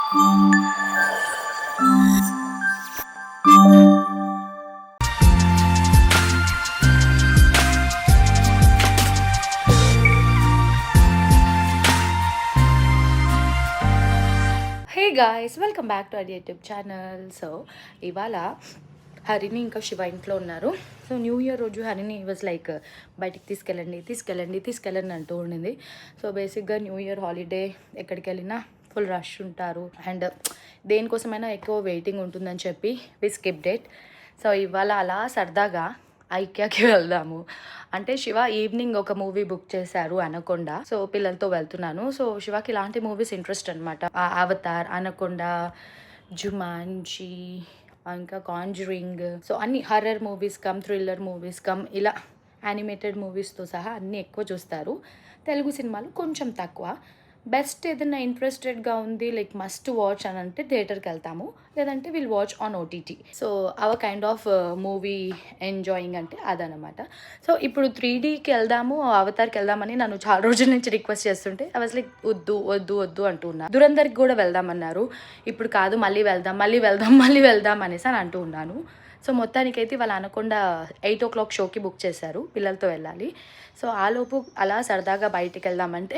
Hey guys, welcome back to our YouTube channel. So ఇవాళ హరిని ఇంకా శివ ఇంట్లో ఉన్నారు. సో న్యూ ఇయర్ రోజు హరిని వాజ్ లైక్ బయటికి తీసుకెళ్ళండి అంటూ ఉండింది. సో బేసిక్గా న్యూ ఇయర్ హాలిడే ఎక్కడికి వెళ్ళినా ఫుల్ రష్ ఉంటారు అండ్ దేనికోసమైనా ఎక్కువ వెయిటింగ్ ఉంటుందని చెప్పి వి స్కిప్ డేట్. సో ఇవాళ అలా సరదాగా ఐక్యాకి వెళ్దాము అంటే శివ ఈవినింగ్ ఒక మూవీ బుక్ చేశారు అనకొండ. సో పిల్లలతో వెళ్తున్నాను. సో శివకి ఇలాంటి మూవీస్ ఇంట్రెస్ట్ అనమాట. అవతార్, అనకొండ, జుమాన్జీ, ఇంకా కాంజరింగ్, సో అన్ని horror movies come thriller movies come ఇలా యానిమేటెడ్ మూవీస్తో సహా అన్నీ ఎక్కువ చూస్తారు. తెలుగు సినిమాలు కొంచెం తక్కువ. బెస్ట్ ఏదైనా ఇంట్రెస్టెడ్గా ఉంది లైక్ మస్ట్ వాచ్ అని అంటే థియేటర్కి వెళ్తాము, లేదంటే will watch on OTT. So our kind of movie enjoying అంటే అదనమాట. సో ఇప్పుడు 3Dకి వెళ్దాము, అవతార్కి వెళ్దామని నన్ను చాలా రోజుల నుంచి రిక్వెస్ట్ చేస్తుంటే ఐ వాజ్ లైక్ వద్దు అంటున్నా. దురందర్కి కూడా వెళ్దామన్నారు. ఇప్పుడు కాదు, మళ్ళీ వెళ్దాం అనేసి అని అంటూ ఉన్నాను. సో మొత్తానికైతే వాళ్ళు అనకుండా 8 o'clock షోకి బుక్ చేశారు, పిల్లలతో వెళ్ళాలి. సో ఆలోపు అలా సరదాగా బయటికి వెళ్దామంటే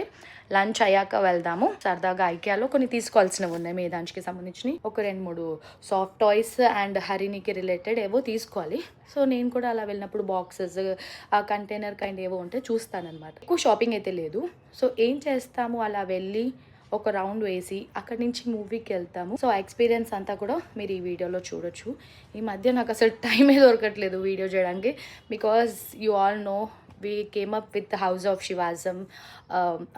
లంచ్ అయ్యాక వెళ్దాము. సరదాగా ఐకియాలో కొన్ని తీసుకోవాల్సినవి ఉన్నాయి, మేదాంచ్కి సంబంధించినవి ఒక 2-3 సాఫ్ట్ టాయ్స్ అండ్ హరినికి రిలేటెడ్ ఏవో తీసుకోవాలి. సో నేను కూడా అలా వెళ్ళినప్పుడు బాక్సెస్, ఆ కంటైనర్ కైండ్ ఏవో ఉంటే చూస్తానన్నమాట. ఎక్కువ షాపింగ్ అయితే లేదు. సో ఏం చేస్తాము, అలా వెళ్ళి ఒక రౌండ్ వేసి అక్కడి నుంచి మూవీకి వెళ్తాము. సో ఆ ఎక్స్పీరియన్స్ అంతా కూడా మీరు ఈ వీడియోలో చూడొచ్చు. ఈ మధ్య నాకు అసలు టైమే దొరకట్లేదు వీడియో చేయడానికి, because you all know we came up with House of Shivasam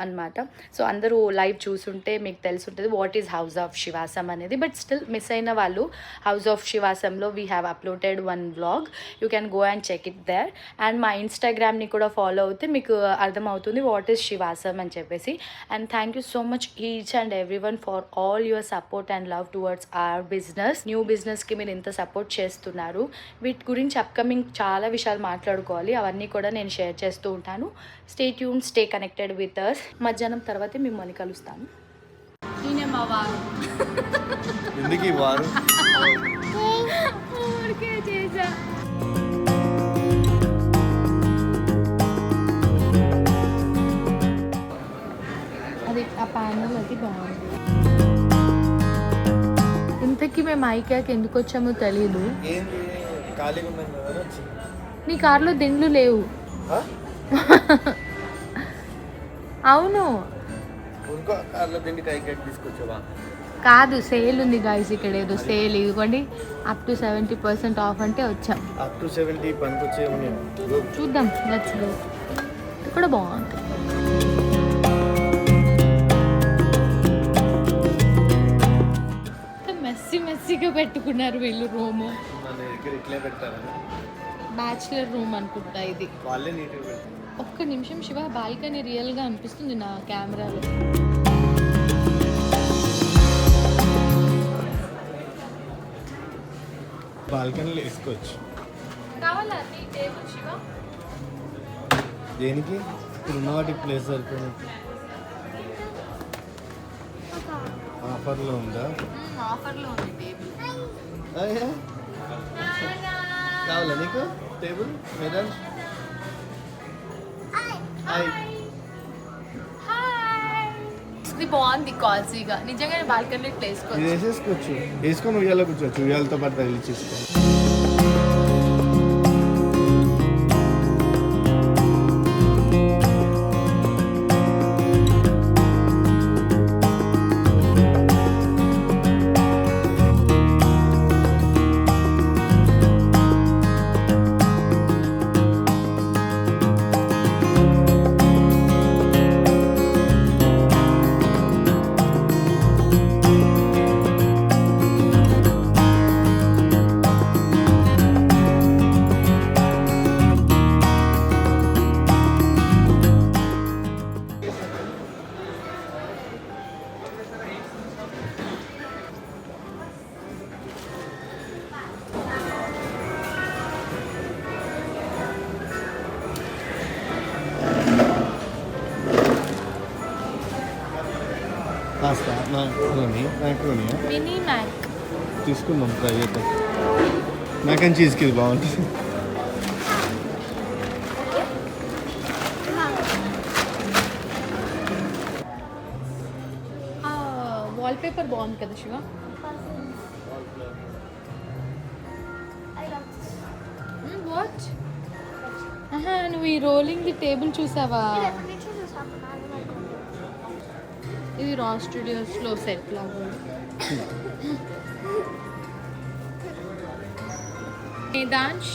అనమాట. సో అందరూ లైవ్ చూసుంటే మీకు తెలుసుంటుంది what is House of Shivasam అనేది. బట్ స్టిల్ మిస్ అయిన వాళ్ళు హౌస్ ఆఫ్ శివాసంలో we have uploaded 1 vlog. You can go and check it there. And మా ఇన్స్టాగ్రామ్ని కూడా ఫాలో అవుతే మీకు అర్థమవుతుంది వాట్ ఈజ్ శివాసం అని చెప్పేసి. And thank you so much each and every one for all your support and love towards our business. New బిజినెస్కి మీరు ఇంత సపోర్ట్ చేస్తున్నారు. వీటి గురించి అప్కమింగ్ చాలా విషయాలు మాట్లాడుకోవాలి, అవన్నీ కూడా నేను షేర్ చేస్తూ ఉంటాను. Stay tune, stay connected with us. మధ్యాహ్నం తర్వాతే మిమ్మల్ని కలుస్తాను. ఈయన మా వారు. ఎందుకు ఈ వారు? ఊరికే చేసా. అది ఆ ప్యానల్ అది బాగుంది. ఇంతకీ మేము ఐక్యాకి ఎందుకు వచ్చామో తెలీదు. నీ కార్లో దిండ్లు లేవు. అవును కాదు, సేల్ ఉంది గాయస్ ఇక్కడ, ఏదో సేల్. ఇదిగోండి అప్ టు 70% ఆఫ్ అంటే వచ్చాం. అప్ టు 70 చూద్దాం, లెట్స్ గో. ఇక్కడ బాగుంది. మెస్సీగా పెట్టుకున్నారు వీళ్ళు రూము. బ్యాచులర్ రూమ్ అనుకుంటా ఇది. ఒక్క నిమిషం శివ, బాల్కనీ రియల్గా అనిపిస్తుంది నా కెమెరాలో. బాల్కనీలో వేసుకోవచ్చు. కావాలా నీ టేబుల్ శివ? దేనికి? ఇప్పుడు ఉన్న వాటికి ప్లేస్ సరిపోయింది. ఆఫర్లో ఉందా? ఆఫర్లో ఉంది టేబుల్. కావాలా నీకు టేబుల్? మేదాంచ్ ఇది బాగుంది, కాల్సీగా. నిజంగానే బాల్కనీ ప్లేస్ వేసేసుకోవచ్చు. వేసుకొని ఉయ్యాలో కూర్చోవచ్చు, ఉయ్యాలతో పాటు రైలు చేసుకోవచ్చు. Pasta macaroni mini mac. తీసుకుందాం, ట్రై చేద్దాం. మ్యాక్ అండ్ చీజ్కి ఇది బాగుంటుంది. వాల్పేపర్ బాగుంది కదా శివ. వాట్? నువ్వు ఈ రోలింగ్ ది టేబుల్ చూసావా? ఇది రా స్టూడియోస్లో సెట్ లాగా. దాన్ష్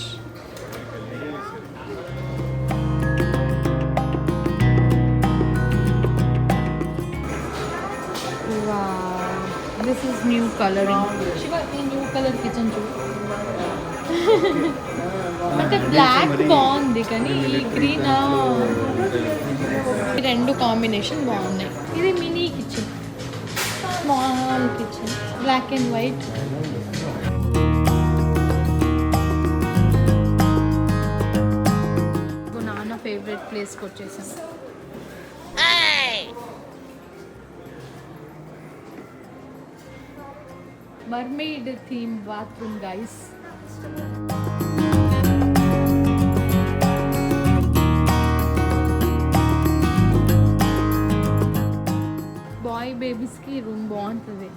this is new colouring. Shiva ఈ న్యూ కలర్ కిచెన్ చూడు. అంటే బ్లాక్ బాగుంది కానీ ఈ గ్రీన్ ఈ రెండు కాంబినేషన్ బాగున్నాయి. ఇది mini kitchen, small kitchen, black and white. నాన్న ఫేవరెట్ ప్లేస్కి వచ్చేసాం. Mermaid theme bathroom guys. Boy బేబీస్కి రూమ్ బాగుంటుంది.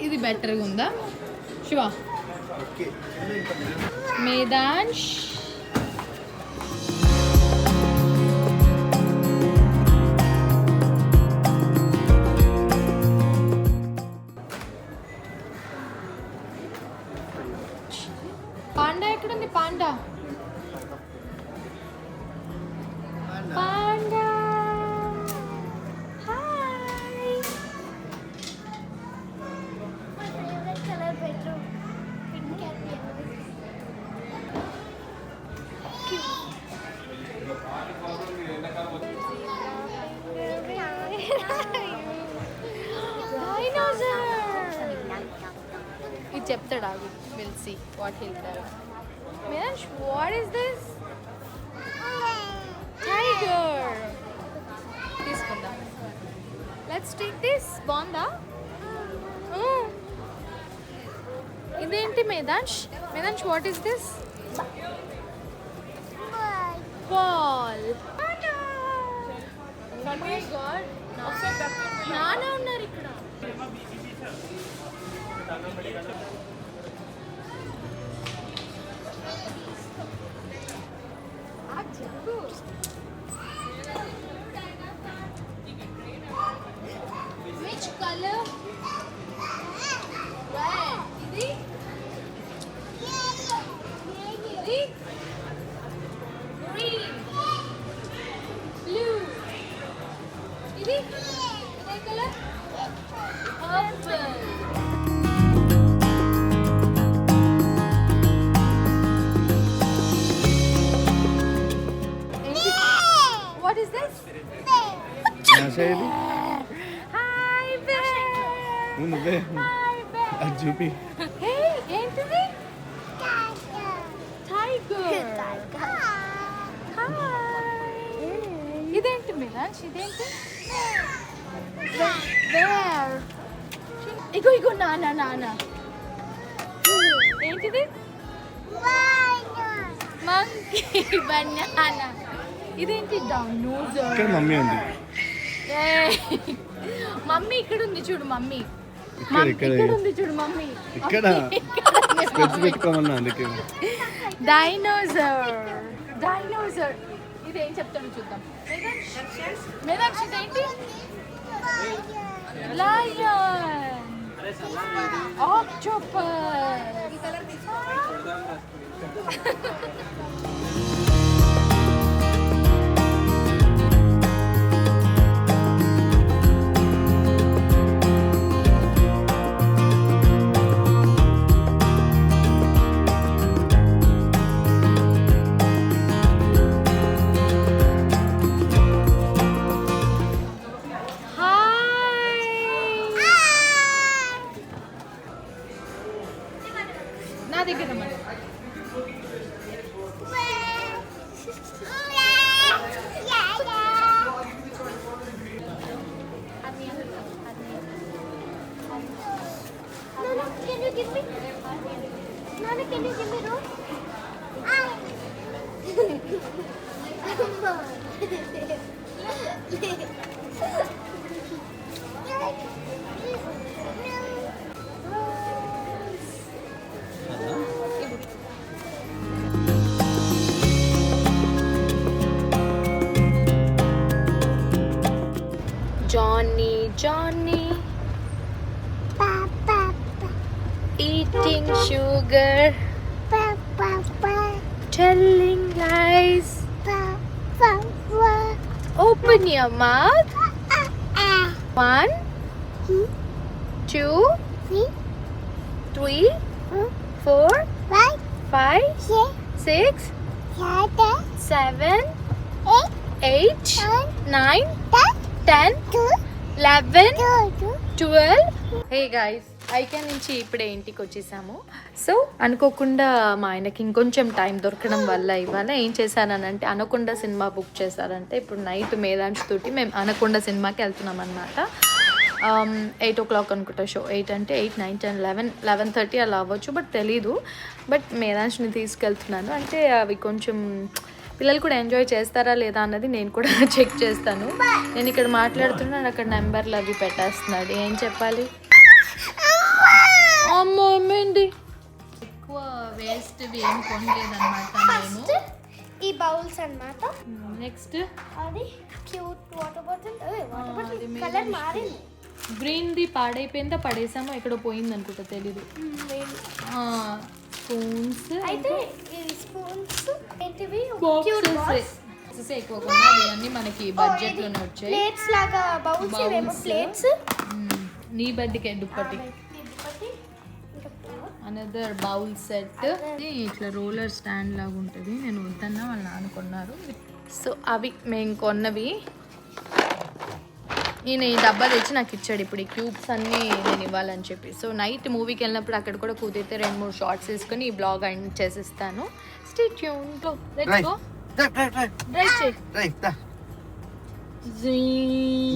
ఇది బెటర్గా ఉందా శివ? మేదాంష్ పాండా ఎక్కడుంది? Panda panda hi. ఇది చెప్తాడా? Will see what he'll tell. Miransh, what is this? Tiger. తీసుకుందాం. Let's take this. బాగుందా? ఇదేంటి మేదాంష్? మేదాంష్, what is this? Ball. Oh my God. నాన్న ఉన్నారు ఇక్కడ. Which color? Red. ఇది? ఇది? Green. Blue. ఇది? ఇదే color? Purple. What is this? Hi bear. నువ్వే Hi bear. అది చూపి. Hey, ఏంటిది? Tiger. Hi. ఇదేంటి మిరాజ్? ఇదేంటి? Bear. ఇగో ఇగో నానా. ఏంటిది? Monkey. Banana. ఇదేంటి? Dinosaur. ఇక్కడ మమ్మీ ఉంది. మమ్మీ ఇక్కడ ఉంది చూడు. మమ్మీ ఇక్కడ ఉంది చూడు. మమ్మీ ఇక్కడ స్పెట్స్ పెట్టుకోమన్నా అందుకే. డైనోసార్. ఇదేం చెప్తాడు చూద్దాం. మేదాక్షి ఇదేంటి? లయన్. ఆక్టోపస్. నా దగ్గర రమ్మని. Johnny eating sugar, telling lies. Open your mouth. 1 2 3 4 5 6 7 8 9 10 11 12. Hey guys, IK నుంచి ఇప్పుడే ఇంటికి వచ్చేసాము. సో అనుకోకుండా మా ఆయనకి ఇంకొంచెం టైం దొరకడం వల్ల ఇవాళ ఏం చేశానంటే అనకొండ సినిమా బుక్ చేశారంటే ఇప్పుడు నైట్ మేధాంశ్ తోటి మేము అనకొండ సినిమాకి వెళ్తున్నాం అనమాట. 8 o'clock అనుకుంటా షో. 8 అంటే 8 9 10 11 11:30 అలా అవ్వచ్చు, బట్ తెలీదు. బట్ మేధాంశ్ని తీసుకెళ్తున్నాను అంటే అవి కొంచెం పిల్లలు కూడా ఎంజాయ్ చేస్తారా లేదా అన్నది నేను కూడా చెక్ చేస్తాను. నేను ఇక్కడ మాట్లాడుతున్నాను, అక్కడ నెంబర్లు అవి పెట్టేస్తున్నాడు. ఏం చెప్పాలి? అమ్మో ఏమేంటి ఎక్కువ వేస్ట్ ఏం కొనలేదన్నమాట నేను. ఈ బౌల్స్ అన్నమాట. నెక్స్ట్ అది క్యూట్ వాటర్ బాటిల్. కలర్ మారింది. గ్రీన్ది పాడైపోయిందా పడేసామో ఎక్కడో పోయింది అనుకుంటా, తెలీదు. స్పూన్స్ అయితే ఈ స్పూన్స్ ఏంటివి? బాక్సెస్ ఎక్కువ కొన్నాయి, అన్నీ మనకి బడ్జెట్ లోనే వచ్చాయి. ప్లేట్స్ లాగా బౌల్స్, ఇవేమో ప్లేట్స్. నీ బడ్డీకే దుప్పటి. Another bowl set. ఇట్లా రోలర్ స్టాండ్ లాగా ఉంటుంది. నేను వద్దన్నా వాళ్ళు అనుకున్నారు. సో అవి మేము కొన్నవి. నేను ఈ డబ్బా తెచ్చి నాకు ఇచ్చాడు. ఇప్పుడు ఈ క్యూబ్స్ అన్నీ నేను ఇవ్వాలని చెప్పి. సో నైట్ మూవీకి వెళ్ళినప్పుడు అక్కడ కూడా కుదిరితే 2-3 షార్ట్స్ తీసుకొని ఈ బ్లాగ్ ఎండ్ చేసిస్తాను. Stay tune. Go let's go. Drive చేయి.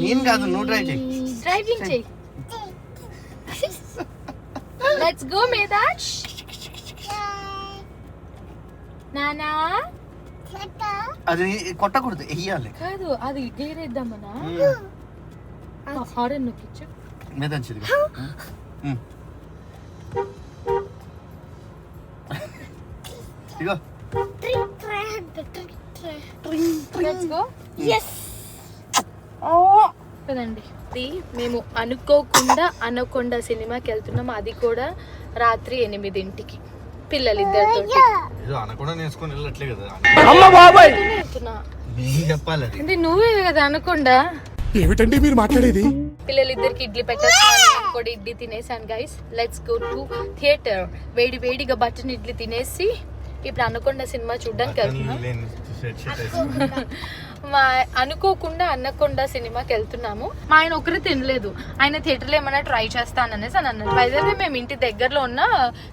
నేను కాదు, నువ్వు డ్రైవ్ చేయి. డ్రైవింగ్ చేయి. Let's go Medhansh. నానా అది కొట్టకూడదు, వెయ్యాలి. కాదు, అది గేర్ వేద్దామనా? హారన్ నొక్కిచ్చు. మేధాంశ్ ఇగో. Let's go. yes కదండి. ఇది మేము అనుకోకుండా అనకొండ సినిమాకి వెళ్తున్నాం. అది కూడా రాత్రి 8ంటికి పిల్లలిద్దరితో. అనకుండా నేర్చుకొని వెళ్ళట్లే కదా. చెప్పాలి అంటే నువ్వే కదా అనకుండా. ఏమిటండి మీరు మాట్లాడేది? పిల్లలిద్దరికి ఇడ్లీ పెట్టేస్తాను, కూడా ఇడ్లీ తినేసాను guys. Let's go to theatre. వేడి వేడిగా బట్టన్ ఇడ్లీ తినేసి ఇప్పుడు అనకొండ సినిమా చూడడానికి వెళ్తున్నాం. అనుకోకుండా అనకొండ సినిమాకి వెళ్తున్నాము. మా ఆయన ఒకరు తినలేదు. ఆయన థియేటర్లో ఏమైనా ట్రై చేస్తాననేసి అని అన్నారు. అయితే మేము ఇంటి దగ్గరలో ఉన్న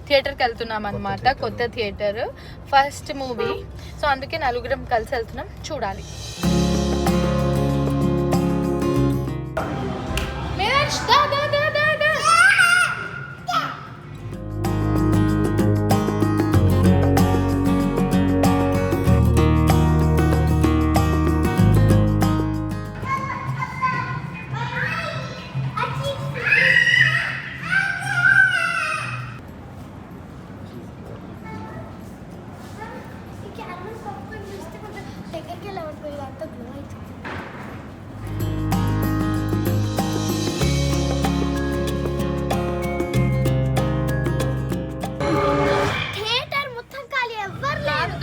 థియేటర్కి వెళ్తున్నాం అనమాట. కొత్త థియేటర్, ఫస్ట్ మూవీ. సో అందుకే నలుగురం కలిసి వెళ్తున్నాం. చూడాలి. దగ్గరికి వెళ్ళి అంత గ్లో అవుతుంది. థియేటర్ మొత్తం ఖాళీ, ఎవ్వరు లేరు.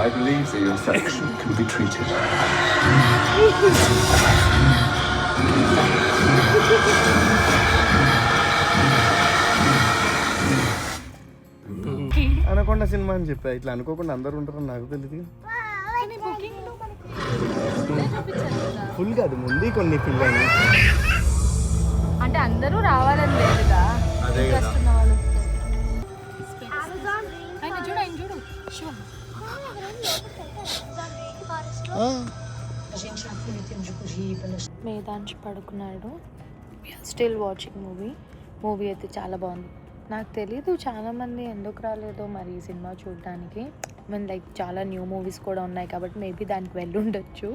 I believe the infection can be treated. Anaconda cinema అని చెప్పా. ఇట్లా అనుకోకుండా అందరు ఉంటారని నాకు తెలియదు. ఫుల్ కాదు, ముందు కొన్ని పిల్లలు అంటే అందరూ రావాలని లేదుగా. అదే కదా. ఇంట్రెస్ట్ ఉన్న వాళ్ళు అమెజాన్ ఆయన చూడు శివ మేధాంశ్ పడుకున్నాడు. స్టిల్ వాచింగ్ మూవీ అయితే చాలా బాగుంది. నాకు తెలీదు చాలామంది ఎందుకు రాలేదో మరి ఈ సినిమా చూడడానికి. మీన్ లైక్ చాలా న్యూ మూవీస్ కూడా ఉన్నాయి కాబట్టి మేబీ దానికి వెళ్ళి ఉండొచ్చు.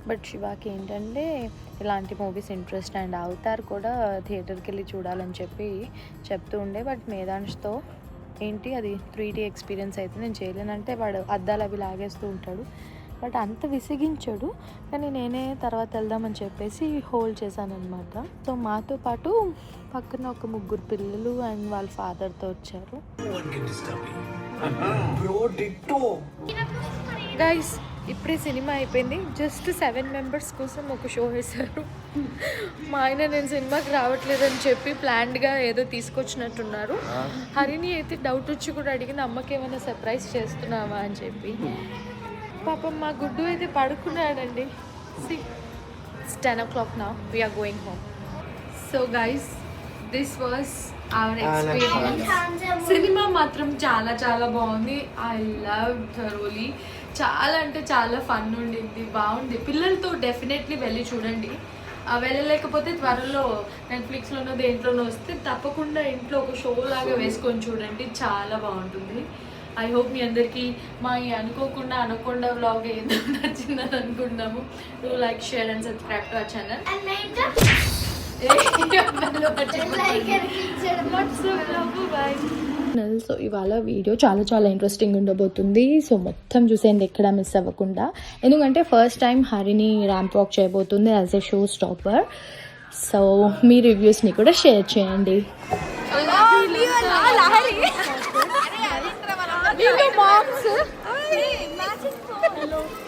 బట్ శివాకి ఏంటంటే ఇలాంటి మూవీస్ ఇంట్రెస్ట్ అండ్ అవతార్ కూడా థియేటర్కి వెళ్ళి చూడాలని చెప్పి చెప్తూ ఉండే. బట్ మేధాంష్తో ఏంటి అది 3D ఎక్స్పీరియన్స్ అయితే నేను చేయలేనంటే వాడు అద్దాలు అవి లాగేస్తూ ఉంటాడు. బట్ అంత విసిగించాడు. కానీ నేనే తర్వాత వెళ్దామని చెప్పేసి హోల్డ్ చేశాను అనమాట. సో మాతో పాటు పక్కన ఒక 3 పిల్లలు అండ్ వాళ్ళ ఫాదర్తో వచ్చారు. గైస్ ఇప్పుడే సినిమా అయిపోయింది. జస్ట్ 7 మెంబర్స్ కోసం ఒక షో వేశారు. మా ఆయన నేను సినిమాకి రావట్లేదని చెప్పి ప్లాన్డ్గా ఏదో తీసుకొచ్చినట్టున్నారు. హరిని అయితే డౌట్ వచ్చి కూడా అడిగింది, అమ్మకి ఏమైనా సర్ప్రైజ్ చేస్తున్నావా అని చెప్పి. పాపం మా గుడ్డు అయితే పడుకున్నాడండి. It's 10 o'clock now. We are going home. So guys, this was our experience. Cinema మాత్రం చాలా చాలా బాగుంది. I love thoroughly. చాలా అంటే చాలా ఫన్ ఉండింది, బాగుంది. పిల్లలతో డెఫినెట్లీ వెళ్ళి చూడండి. వెళ్ళలేకపోతే త్వరలో నెట్ఫ్లిక్స్లోనో దేంట్లోనో వస్తే తప్పకుండా ఇంట్లో ఒక షో లాగా వేసుకొని చూడండి, చాలా బాగుంటుంది. ఐ హోప్ మీ అందరికీ మా ఈ అనుకోకుండా అనకుండా వ్లాగ్ ఏదో నచ్చిందని అనుకుంటున్నాము. Do like, share and subscribe to our channel. So ఇవాళ వీడియో చాలా చాలా ఇంట్రెస్టింగ్ ఉండబోతుంది. సో మొత్తం చూసేది ఎక్కడ మిస్ అవ్వకుండా, ఎందుకంటే ఫస్ట్ టైం హరిని ర్యాంప్ వాక్ చేయబోతుంది as a show stopper. So మీ రివ్యూస్ని కూడా షేర్ చేయండి. moms